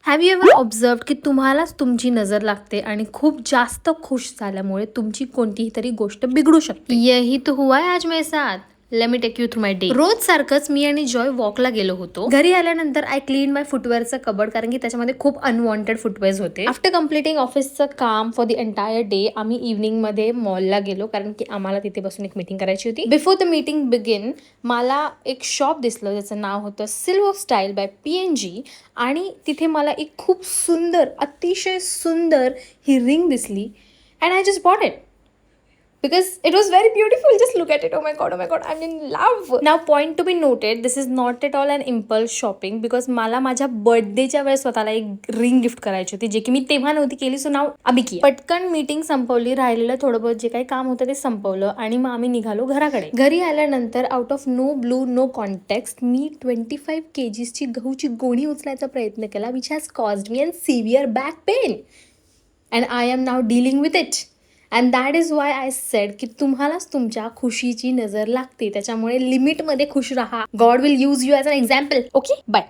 Have you ever ऑब्झर्व्ड की तुम्हालाच तुमची नजर लागते आणि खूप जास्त खुश झाल्यामुळे तुमची कोणतीही तरी गोष्ट बिघडू शकते. यही तो हुआ है आज मेरे साथ. Let me take you through my day. रोज सारखंच मी आणि जॉय वॉकला गेलो होतो. घरी आल्यानंतर आय क्लीन माय फुटवेअरचं कबड, कारण की त्याच्यामध्ये खूप अनवॉन्टेड फुटवेअर्स होते. आफ्टर कम्प्लिटिंग ऑफिसचं काम फॉर द एंटायर डे आम्ही इव्हनिंग मध्ये मॉलला गेलो, कारण की आम्हाला तिथे बसून एक मीटिंग करायची होती. बिफोर द मीटिंग बिगिन मला एक शॉप दिसलं ज्याचं नाव होतं सिल्वर स्टाईल बाय PNG आणि तिथे मला एक खूप सुंदर, अतिशय सुंदर ही रिंग दिसली and I just bought it because it was very beautiful. Just look at it. Oh my god, I'm in love. Now point to be noted, this is not at all an impulse shopping because मला माझ्या बर्थडेच्या वेळेस स्वतःला एक ring gift करायची होती, जे की मी तेव्हा नव्हती केली. सो नाव अभी की पटकन मीटिंग संपवली, राहिलेलं थोडं बहुत जे काही काम होतं ते संपवलं आणि मग आम्ही निघालो घराकडे. घरी आल्यानंतर out of no blue no context मी 25 kgsची गहूची गोणी उचलायचा प्रयत्न केला, which has caused me an severe back pain and I am now dealing with it. And that is why I said की तुम्हालाच तुमच्या खुशीची नजर लागते, त्याच्यामुळे लिमिटमध्ये खुश राहा. God will use you as an example. Okay, bye.